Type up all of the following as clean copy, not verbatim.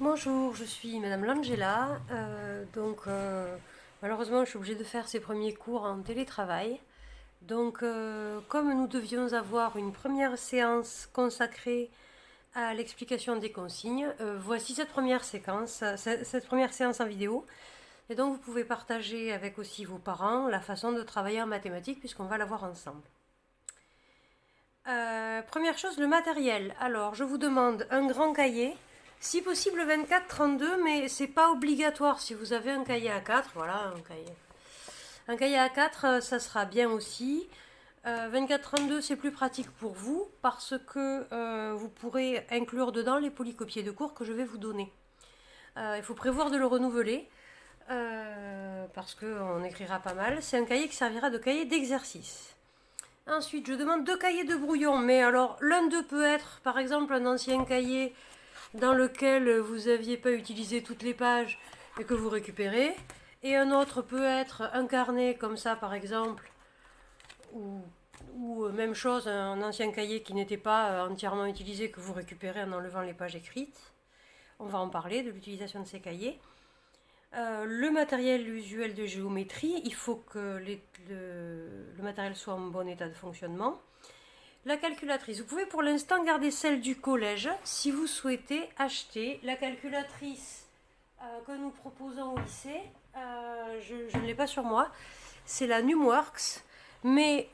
Bonjour, je suis Madame Langella. Malheureusement, je suis obligée de faire ces premiers cours en télétravail. Comme nous devions avoir une première séance consacrée à l'explication des consignes, voici cette première séance en vidéo. Et donc, vous pouvez partager avec aussi vos parents la façon de travailler en mathématiques, puisqu'on va la voir ensemble. Première chose, le matériel. Alors, je vous demande un grand cahier, si possible 24-32, mais c'est pas obligatoire. Si vous avez un cahier A4, voilà, un cahier A4, ça sera bien aussi. 24-32, c'est plus pratique pour vous parce que vous pourrez inclure dedans les polycopiés de cours que je vais vous donner. Il faut prévoir de le renouveler parce qu'on écrira pas mal. C'est un cahier qui servira de cahier d'exercice. Ensuite, je demande 2 cahiers de brouillon, mais alors l'un d'eux peut être, par exemple, un ancien cahier dans lequel vous n'aviez pas utilisé toutes les pages et que vous récupérez, et un autre peut être un carnet comme ça, par exemple, ou, ou même chose, un ancien cahier qui n'était pas entièrement utilisé que vous récupérez en enlevant les pages écrites. On va en parler de l'utilisation de ces cahiers. Le matériel usuel de géométrie, il faut que le matériel soit en bon état de fonctionnement. La calculatrice, vous pouvez pour l'instant garder celle du collège si vous souhaitez acheter la calculatrice que nous proposons au lycée. Je ne l'ai pas sur moi, c'est la Numworks. Mais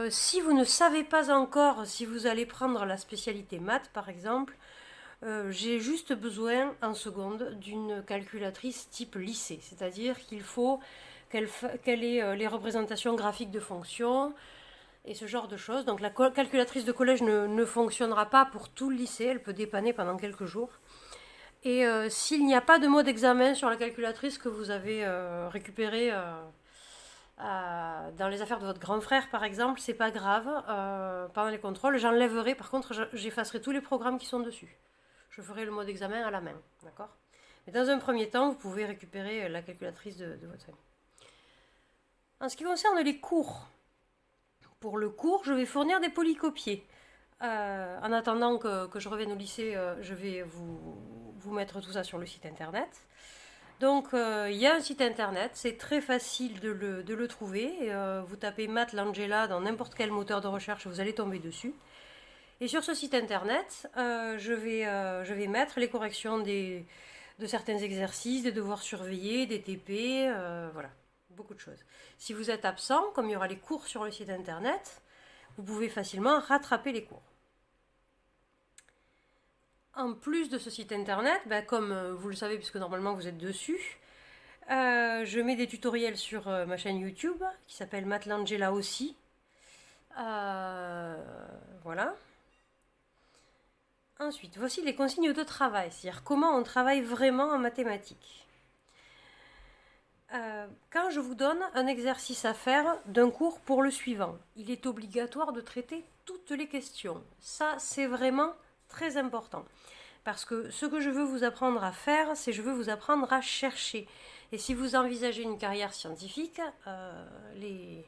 si vous ne savez pas encore si vous allez prendre la spécialité maths par exemple, j'ai juste besoin en seconde d'une calculatrice type lycée, c'est-à-dire qu'il faut qu'elle ait les représentations graphiques de fonctions et ce genre de choses. Donc la calculatrice de collège ne fonctionnera pas pour tout le lycée, elle peut dépanner pendant quelques jours. Et s'il n'y a pas de mode examen sur la calculatrice que vous avez récupérée dans les affaires de votre grand frère par exemple, c'est pas grave. Pendant les contrôles, j'enlèverai, par contre j'effacerai tous les programmes qui sont dessus. Je ferai le mode examen à la main, d'accord? Mais dans un premier temps, vous pouvez récupérer la calculatrice de votre famille. En ce qui concerne les cours, pour le cours, je vais fournir des polycopiés. En attendant que je revienne au lycée, je vais vous mettre tout ça sur le site internet. Donc, il y a un site internet, c'est très facile de le trouver. Vous tapez Math Langella dans n'importe quel moteur de recherche, vous allez tomber dessus. Et sur ce site internet, je vais mettre les corrections de certains exercices, des devoirs surveillés, des TP, voilà, beaucoup de choses. Si vous êtes absent, comme il y aura les cours sur le site internet, vous pouvez facilement rattraper les cours. En plus de ce site internet, comme vous le savez puisque normalement vous êtes dessus, je mets des tutoriels sur ma chaîne YouTube qui s'appelle Math Langella aussi. Voilà. Ensuite, voici les consignes de travail, c'est-à-dire comment on travaille vraiment en mathématiques. Quand je vous donne un exercice à faire d'un cours pour le suivant, il est obligatoire de traiter toutes les questions. Ça, c'est vraiment très important. Parce que ce que je veux vous apprendre à faire, c'est je veux vous apprendre à chercher. Et si vous envisagez une carrière scientifique, les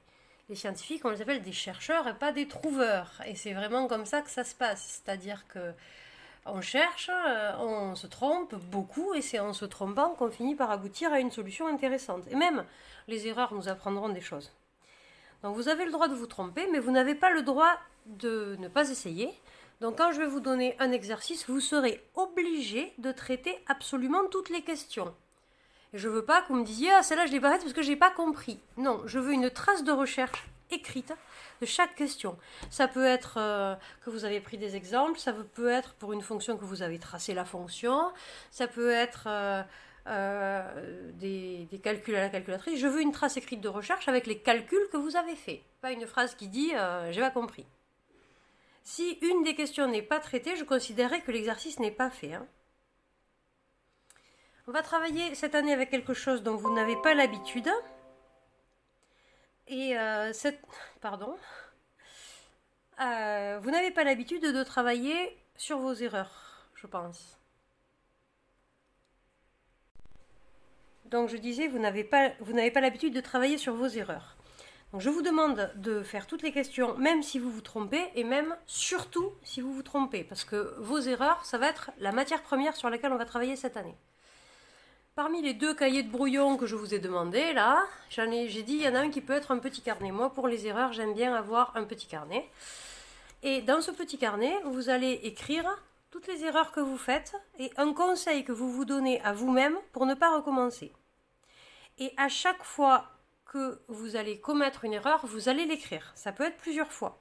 scientifiques, on les appelle des chercheurs et pas des trouveurs. Et c'est vraiment comme ça que ça se passe. C'est-à-dire que on cherche, on se trompe beaucoup, et c'est en se trompant qu'on finit par aboutir à une solution intéressante. Et même les erreurs nous apprendront des choses. Donc vous avez le droit de vous tromper, mais vous n'avez pas le droit de ne pas essayer. Donc quand je vais vous donner un exercice, vous serez obligé de traiter absolument toutes les questions. Et je ne veux pas que vous me disiez « Ah, celle-là, je ne l'ai pas faite parce que je n'ai pas compris ». Non, je veux une trace de recherche écrite de chaque question. Ça peut être que vous avez pris des exemples, ça peut être pour une fonction que vous avez tracé la fonction, ça peut être des calculs à la calculatrice. Je veux une trace écrite de recherche avec les calculs que vous avez faits. Pas une phrase qui dit j'ai pas compris. Si une des questions n'est pas traitée, je considérerais que l'exercice n'est pas fait. On va travailler cette année avec quelque chose dont vous n'avez pas l'habitude. Et pardon. Vous n'avez pas l'habitude de travailler sur vos erreurs, je pense. Donc je disais, vous n'avez pas l'habitude de travailler sur vos erreurs. Donc je vous demande de faire toutes les questions, même si vous vous trompez, et même surtout si vous vous trompez, parce que vos erreurs, ça va être la matière première sur laquelle on va travailler cette année. Parmi les 2 cahiers de brouillon que je vous ai demandé, là, j'ai dit, il y en a un qui peut être un petit carnet. Moi, pour les erreurs, j'aime bien avoir un petit carnet. Et dans ce petit carnet, vous allez écrire toutes les erreurs que vous faites et un conseil que vous vous donnez à vous-même pour ne pas recommencer. Et à chaque fois que vous allez commettre une erreur, vous allez l'écrire. Ça peut être plusieurs fois.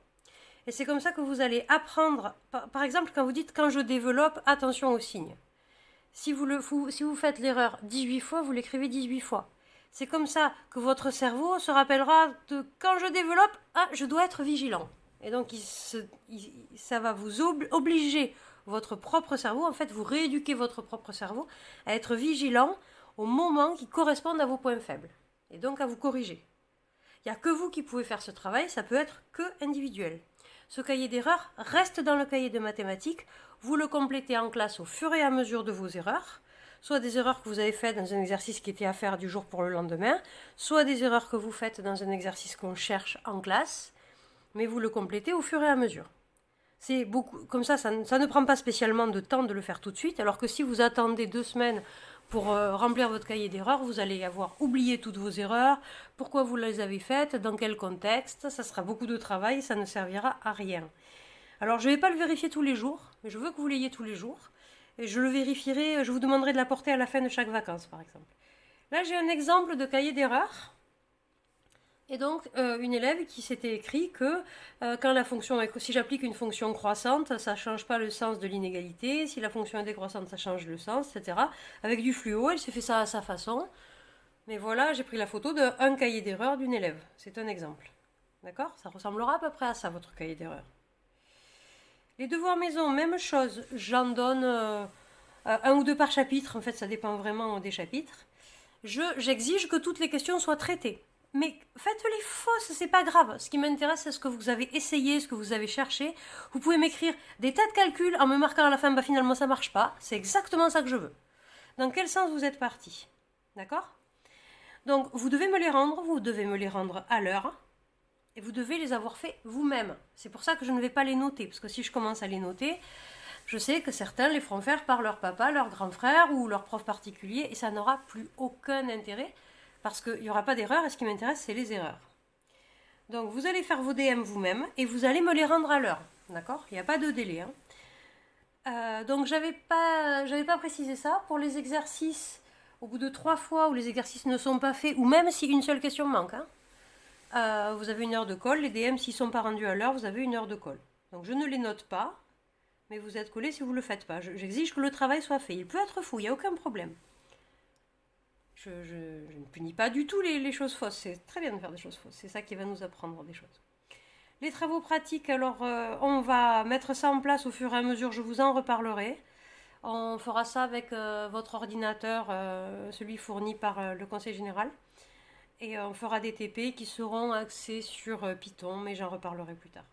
Et c'est comme ça que vous allez apprendre. Par exemple, quand vous dites « quand je développe, attention aux signes ». Si vous faites l'erreur 18 fois, vous l'écrivez 18 fois. C'est comme ça que votre cerveau se rappellera de « quand je développe, je dois être vigilant ». Et donc, ça va vous obliger, votre propre cerveau, en fait, vous rééduquez votre propre cerveau à être vigilant aux moments qui correspondent à vos points faibles. Et donc à vous corriger. Il n'y a que vous qui pouvez faire ce travail, ça peut être que individuel. Ce cahier d'erreurs reste dans le cahier de mathématiques, vous le complétez en classe au fur et à mesure de vos erreurs, soit des erreurs que vous avez faites dans un exercice qui était à faire du jour pour le lendemain, soit des erreurs que vous faites dans un exercice qu'on cherche en classe, mais vous le complétez au fur et à mesure. C'est beaucoup, comme ça ne prend pas spécialement de temps de le faire tout de suite, alors que si vous attendez 2 semaines pour remplir votre cahier d'erreurs, vous allez avoir oublié toutes vos erreurs, pourquoi vous les avez faites, dans quel contexte, ça sera beaucoup de travail, ça ne servira à rien. Alors je ne vais pas le vérifier tous les jours, mais je veux que vous l'ayez tous les jours, et je le vérifierai, je vous demanderai de l'apporter à la fin de chaque vacances par exemple. Là j'ai un exemple de cahier d'erreurs. Et donc, une élève qui s'était écrit que quand la fonction si j'applique une fonction croissante, ça ne change pas le sens de l'inégalité. Si la fonction est décroissante, ça change le sens, etc. Avec du fluo, elle s'est fait ça à sa façon. Mais voilà, j'ai pris la photo d'un cahier d'erreur d'une élève. C'est un exemple. D'accord? Ça ressemblera à peu près à ça, votre cahier d'erreur. Les devoirs maison, même chose. J'en donne 1 ou 2 par chapitre. En fait, ça dépend vraiment des chapitres. J'exige que toutes les questions soient traitées. Mais faites-les fausses, c'est pas grave. Ce qui m'intéresse, c'est ce que vous avez essayé, ce que vous avez cherché. Vous pouvez m'écrire des tas de calculs en me marquant à la fin, finalement ça marche pas. C'est exactement ça que je veux. Dans quel sens vous êtes parti? D'accord? Donc vous devez me les rendre à l'heure. Et vous devez les avoir fait vous-même. C'est pour ça que je ne vais pas les noter. Parce que si je commence à les noter, je sais que certains les feront faire par leur papa, leur grand frère ou leur prof particulier. Et ça n'aura plus aucun intérêt. Parce qu'il n'y aura pas d'erreur, et ce qui m'intéresse, c'est les erreurs. Donc, vous allez faire vos DM vous-même, et vous allez me les rendre à l'heure. D'accord? Il n'y a pas de délai. Donc, j'avais pas précisé ça. Pour les exercices, au bout de 3 fois où les exercices ne sont pas faits, ou même si une seule question manque, vous avez 1 heure de colle. Les DM, s'ils ne sont pas rendus à l'heure, vous avez 1 heure de colle. Donc, je ne les note pas, mais vous êtes collés si vous ne le faites pas. J'exige que le travail soit fait. Il peut être fou, il n'y a aucun problème. Je ne punis pas du tout les choses fausses. C'est très bien de faire des choses fausses. C'est ça qui va nous apprendre des choses. Les travaux pratiques, alors on va mettre ça en place au fur et à mesure. Je vous en reparlerai. On fera ça avec votre ordinateur, celui fourni par le Conseil général. Et on fera des TP qui seront axés sur Python, mais j'en reparlerai plus tard.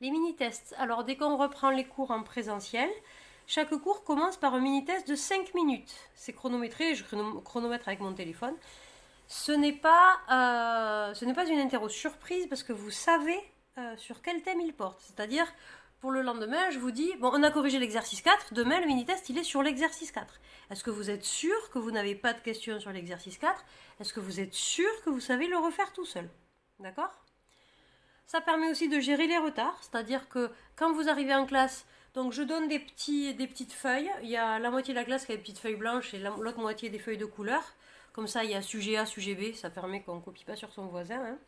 Les mini-tests. Alors dès qu'on reprend les cours en présentiel, chaque cours commence par un mini-test de 5 minutes. C'est chronométré, je chronomètre avec mon téléphone. Ce n'est pas une interro surprise parce que vous savez sur quel thème il porte. C'est-à-dire, pour le lendemain, je vous dis, bon, on a corrigé l'exercice 4, demain le mini-test, il est sur l'exercice 4. Est-ce que vous êtes sûr que vous n'avez pas de questions sur l'exercice 4? Est-ce que vous êtes sûr que vous savez le refaire tout seul? D'accord? Ça permet aussi de gérer les retards, c'est-à-dire que quand vous arrivez en classe, donc je donne des petites feuilles. Il y a la moitié de la classe qui a des petites feuilles blanches et l'autre moitié des feuilles de couleur. Comme ça, il y a sujet A, sujet B. Ça permet qu'on ne copie pas sur son voisin.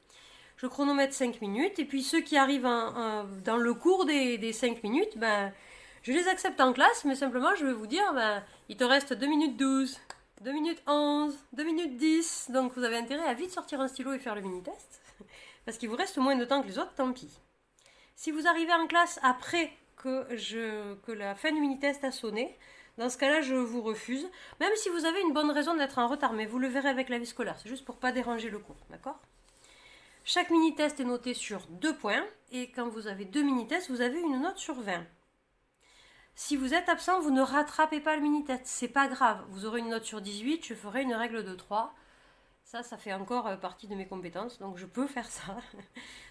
Je chronomètre 5 minutes. Et puis ceux qui arrivent dans le cours des 5 minutes, je les accepte en classe. Mais simplement, je vais vous dire, il te reste 2 minutes 12, 2 minutes 11, 2 minutes 10. Donc vous avez intérêt à vite sortir un stylo et faire le mini-test. Parce qu'il vous reste moins de temps que les autres, tant pis. Si vous arrivez en classe après que la fin du mini-test a sonné, dans ce cas-là, je vous refuse. Même si vous avez une bonne raison d'être en retard, mais vous le verrez avec la vie scolaire. C'est juste pour ne pas déranger le cours, d'accord? Chaque mini-test est noté sur 2 points, et quand vous avez 2 mini-tests, vous avez une note sur 20. Si vous êtes absent, vous ne rattrapez pas le mini-test. C'est pas grave. Vous aurez une note sur 18, je ferai une règle de 3. Ça fait encore partie de mes compétences, donc je peux faire ça.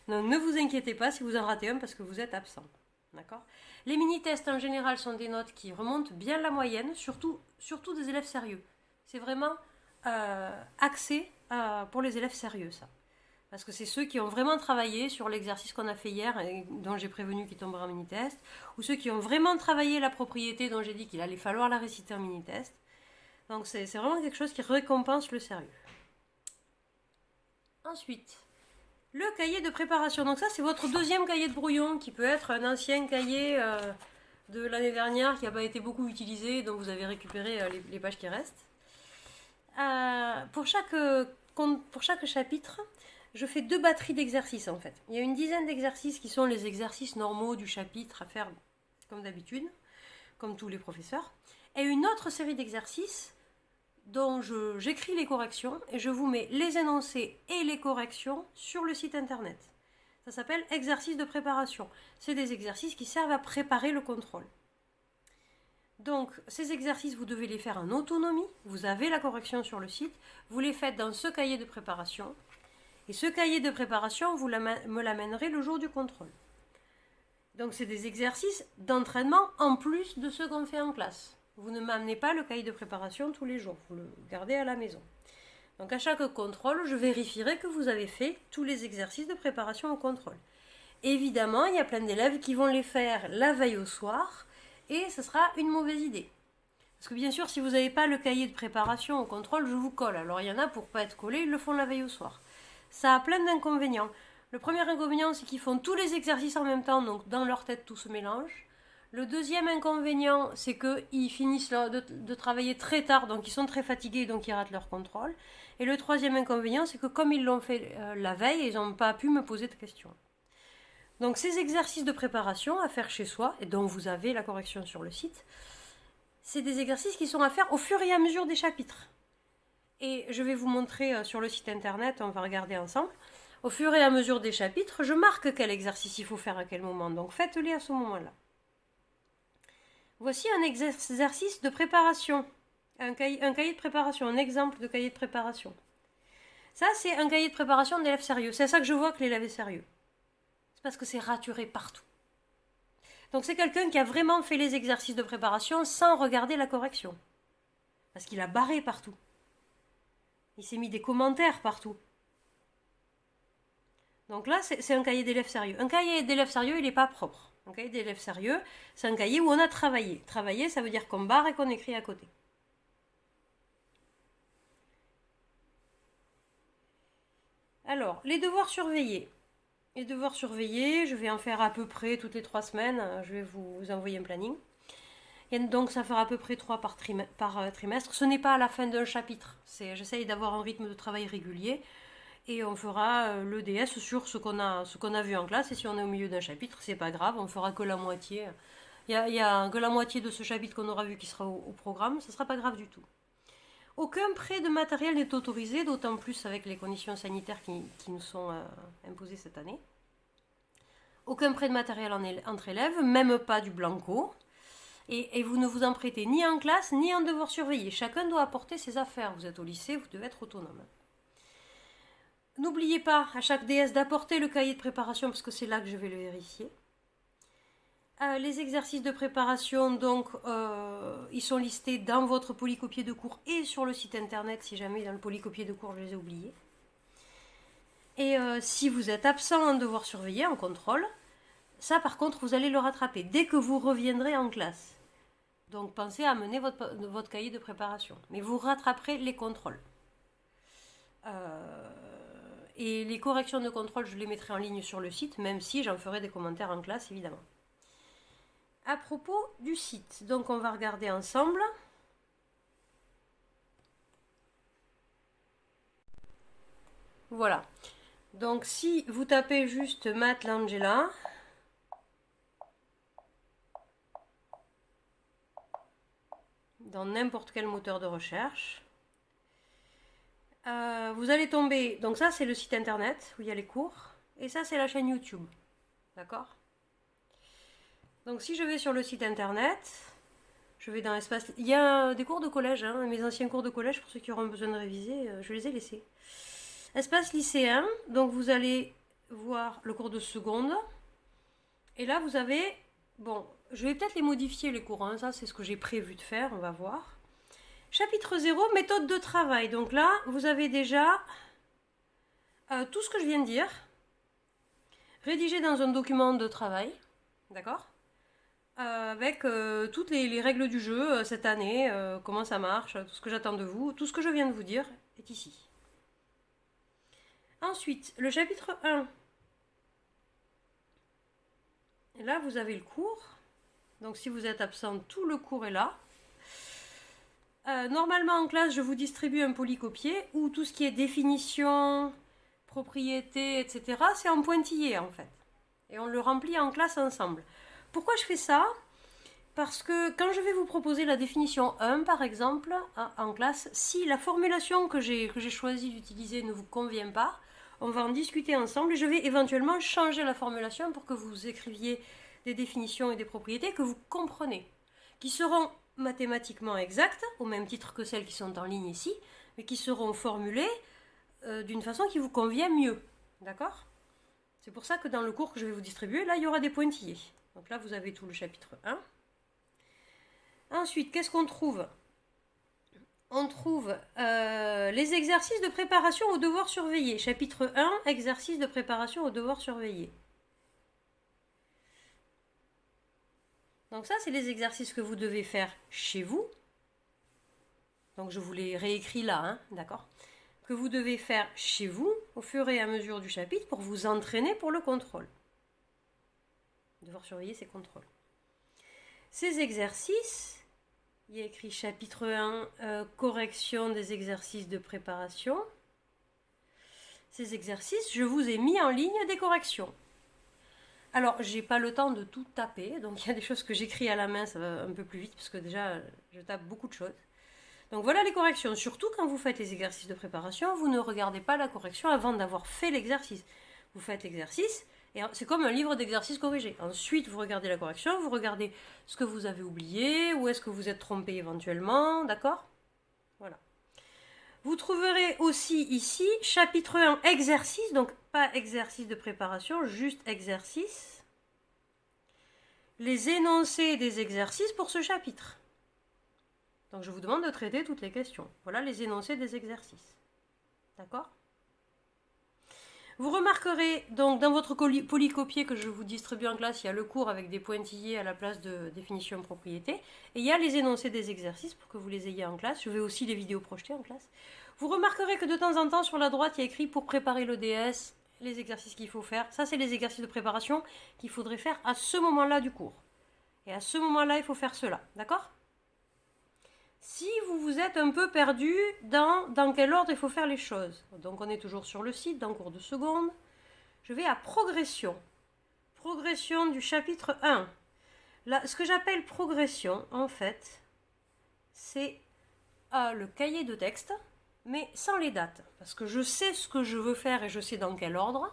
Donc ne vous inquiétez pas si vous en ratez un parce que vous êtes absent. D'accord ? Les mini-tests en général sont des notes qui remontent bien la moyenne, surtout des élèves sérieux. C'est vraiment axé pour les élèves sérieux, ça. Parce que c'est ceux qui ont vraiment travaillé sur l'exercice qu'on a fait hier et dont j'ai prévenu qu'il tomberait en mini-test, ou ceux qui ont vraiment travaillé la propriété dont j'ai dit qu'il allait falloir la réciter en mini-test. Donc c'est vraiment quelque chose qui récompense le sérieux. Ensuite, le cahier de préparation. Donc ça, c'est votre deuxième cahier de brouillon qui peut être un ancien cahier de l'année dernière qui n'a pas été beaucoup utilisé, donc vous avez récupéré les pages qui restent. Pour chaque chapitre, je fais 2 batteries d'exercices en fait. Il y a une dizaine d'exercices qui sont les exercices normaux du chapitre à faire comme d'habitude, comme tous les professeurs. Et une autre série d'exercices dont j'écris les corrections et je vous mets les énoncés et les corrections sur le site internet. Ça s'appelle exercice de préparation. C'est des exercices qui servent à préparer le contrôle. Donc, ces exercices, vous devez les faire en autonomie. Vous avez la correction sur le site. Vous les faites dans ce cahier de préparation. Et ce cahier de préparation, vous me l'amènerez le jour du contrôle. Donc, c'est des exercices d'entraînement en plus de ceux qu'on fait en classe. Vous ne m'amenez pas le cahier de préparation tous les jours. Vous le gardez à la maison. Donc, à chaque contrôle, je vérifierai que vous avez fait tous les exercices de préparation au contrôle. Évidemment, il y a plein d'élèves qui vont les faire la veille au soir. Et ce sera une mauvaise idée. Parce que bien sûr, si vous n'avez pas le cahier de préparation au contrôle, je vous colle. Alors il y en a pour ne pas être collés, ils le font la veille au soir. Ça a plein d'inconvénients. Le premier inconvénient, c'est qu'ils font tous les exercices en même temps, donc dans leur tête, tout se mélange. Le deuxième inconvénient, c'est qu'ils finissent de travailler très tard, donc ils sont très fatigués, donc ils ratent leur contrôle. Et le troisième inconvénient, c'est que comme ils l'ont fait la veille, ils n'ont pas pu me poser de questions. Donc ces exercices de préparation à faire chez soi, et dont vous avez la correction sur le site, c'est des exercices qui sont à faire au fur et à mesure des chapitres. Et je vais vous montrer sur le site internet, on va regarder ensemble. Au fur et à mesure des chapitres, je marque quel exercice il faut faire à quel moment, donc faites-les à ce moment-là. Voici un exercice de préparation, un cahier de préparation, un exemple de cahier de préparation. Ça, c'est un cahier de préparation d'élève sérieux. C'est à ça que je vois que l'élève est sérieux. Parce que c'est raturé partout. Donc c'est quelqu'un qui a vraiment fait les exercices de préparation sans regarder la correction. Parce qu'il a barré partout. Il s'est mis des commentaires partout. Donc là, c'est un cahier d'élève sérieux. Un cahier d'élève sérieux, il n'est pas propre. Un cahier d'élève sérieux, c'est un cahier où on a travaillé. Travailler, ça veut dire qu'on barre et qu'on écrit à côté. Alors, les devoirs surveillés. Les devoirs surveillés, je vais en faire à peu près toutes les 3 semaines. Je vais vous envoyer un planning. Et donc ça fera à peu près 3 par trimestre. Ce n'est pas à la fin d'un chapitre. J'essaye d'avoir un rythme de travail régulier. Et on fera l'EDS sur ce qu'on a vu en classe. Et si on est au milieu d'un chapitre, c'est pas grave. On fera que la moitié. Il y a que la moitié de ce chapitre qu'on aura vu qui sera au programme. Ce ne sera pas grave du tout. Aucun prêt de matériel n'est autorisé, d'autant plus avec les conditions sanitaires qui nous sont imposées cette année. Aucun prêt de matériel entre élèves, même pas du blanco. Et vous ne vous en prêtez ni en classe, ni en devoir surveillé. Chacun doit apporter ses affaires. Vous êtes au lycée, vous devez être autonome. N'oubliez pas à chaque DS d'apporter le cahier de préparation, parce que c'est là que je vais le vérifier. Les exercices de préparation, donc, ils sont listés dans votre polycopier de cours et sur le site internet, si jamais dans le polycopier de cours je les ai oubliés. Et si vous êtes absent en devoir surveiller, en contrôle, ça par contre vous allez le rattraper dès que vous reviendrez en classe. Donc pensez à amener votre cahier de préparation. Mais vous rattraperez les contrôles. Et les corrections de contrôle, je les mettrai en ligne sur le site, même si j'en ferai des commentaires en classe, évidemment. À propos du site, donc on va regarder ensemble. Voilà. Donc si vous tapez juste Math Langella, dans n'importe quel moteur de recherche, vous allez tomber, donc ça c'est le site internet où il y a les cours, et ça c'est la chaîne YouTube, d'accord? Donc si je vais sur le site internet, Je vais dans l'espace... Il y a des cours de collège, hein, mes anciens cours de collège, pour ceux qui auront besoin de réviser, je les ai laissés. Espace lycéen, donc vous allez voir le cours de seconde. Et là, vous avez... Bon, je vais peut-être les modifier, les cours, hein, ça c'est ce que j'ai prévu de faire, on va voir. Chapitre 0, méthode de travail. Donc là, vous avez déjà tout ce que je viens de dire. Rédigé dans un document de travail, d'accord, avec toutes les règles du jeu cette année, comment ça marche, tout ce que j'attends de vous, tout ce que je viens de vous dire est ici. Ensuite, le chapitre 1. Et là, vous avez le cours. Donc si vous êtes absent, tout le cours est là. Normalement en classe, je vous distribue un polycopier où tout ce qui est définition, propriété, etc., c'est en pointillé en fait. Et on le remplit en classe ensemble. Pourquoi je fais ça? Parce que quand je vais vous proposer la définition 1, par exemple, en classe, si la formulation que j'ai choisi d'utiliser ne vous convient pas, on va en discuter ensemble et je vais éventuellement changer la formulation pour que vous écriviez des définitions et des propriétés que vous comprenez, qui seront mathématiquement exactes, au même titre que celles qui sont en ligne ici, mais qui seront formulées d'une façon qui vous convient mieux. D'accord? C'est pour ça que dans le cours que je vais vous distribuer, là, il y aura des pointillés. Donc là, vous avez tout le chapitre 1. Ensuite, qu'est-ce qu'on trouve? On trouve les exercices de préparation aux devoirs surveillés. Chapitre 1, exercices de préparation aux devoirs surveillés. Donc ça, c'est les exercices que vous devez faire chez vous. Donc je vous les réécris là, hein, d'accord? Que vous devez faire chez vous au fur et à mesure du chapitre pour vous entraîner pour le contrôle. Devoir surveiller ces contrôles. Ces exercices, il y a écrit chapitre 1, correction des exercices de préparation. Ces exercices, je vous ai mis en ligne des corrections. Alors, j'ai pas le temps de tout taper, donc il y a des choses que j'écris à la main, ça va un peu plus vite, parce que déjà, je tape beaucoup de choses. Donc voilà les corrections. Surtout quand vous faites les exercices de préparation, vous ne regardez pas la correction avant d'avoir fait l'exercice. Vous faites l'exercice, et c'est comme un livre d'exercices corrigé. Ensuite, vous regardez la correction, vous regardez ce que vous avez oublié, où est-ce que vous êtes trompé éventuellement, d'accord? Voilà. Vous trouverez aussi ici, chapitre 1, exercice, donc pas exercice de préparation, juste exercice. Les énoncés des exercices pour ce chapitre. Donc je vous demande de traiter toutes les questions. Voilà les énoncés des exercices. D'accord? Vous remarquerez donc dans votre polycopier que je vous distribue en classe, il y a le cours avec des pointillés à la place de définition de propriété. Et il y a les énoncés des exercices pour que vous les ayez en classe. Je vais aussi les vidéos projetées en classe. Vous remarquerez que de temps en temps, sur la droite, il y a écrit pour préparer l'EDS, les exercices qu'il faut faire. Ça, c'est les exercices de préparation qu'il faudrait faire à ce moment-là du cours. Et à ce moment-là, il faut faire cela. D'accord? Si vous vous êtes un peu perdu dans quel ordre il faut faire les choses. Donc on est toujours sur le site, dans le cours de seconde. Je vais à progression. Progression du chapitre 1. Là, ce que j'appelle progression, en fait, c'est le cahier de texte, mais sans les dates. Parce que je sais ce que je veux faire et je sais dans quel ordre,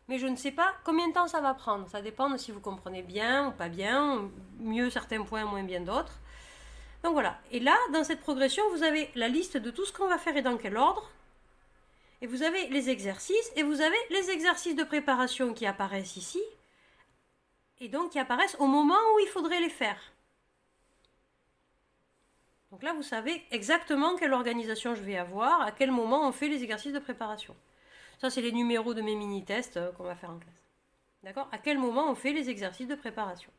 mais je ne sais pas combien de temps ça va prendre. Ça dépend de si vous comprenez bien ou pas bien, mieux certains points, moins bien d'autres. Donc voilà, et là, dans cette progression, vous avez la liste de tout ce qu'on va faire et dans quel ordre. Et vous avez les exercices, et vous avez les exercices de préparation qui apparaissent ici. Et donc qui apparaissent au moment où il faudrait les faire. Donc là, vous savez exactement quelle organisation je vais avoir, à quel moment on fait les exercices de préparation. Ça, c'est les numéros de mes mini-tests qu'on va faire en classe. D'accord? À quel moment on fait les exercices de préparation.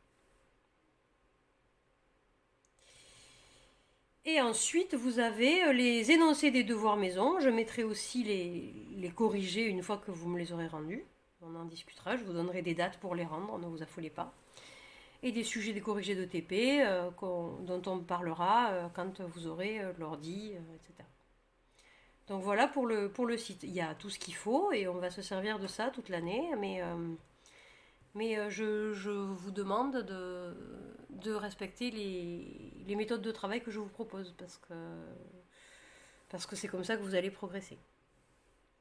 Et ensuite, vous avez les énoncés des devoirs maison. Je mettrai aussi les corrigés une fois que vous me les aurez rendus. On en discutera, je vous donnerai des dates pour les rendre, ne vous affolez pas. Et des sujets des corrigés de TP dont on parlera quand vous aurez l'ordi, etc. Donc voilà pour le site. Il y a tout ce qu'il faut et on va se servir de ça toute l'année. Mais je vous demande de respecter les méthodes de travail que je vous propose parce que c'est comme ça que vous allez progresser.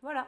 Voilà.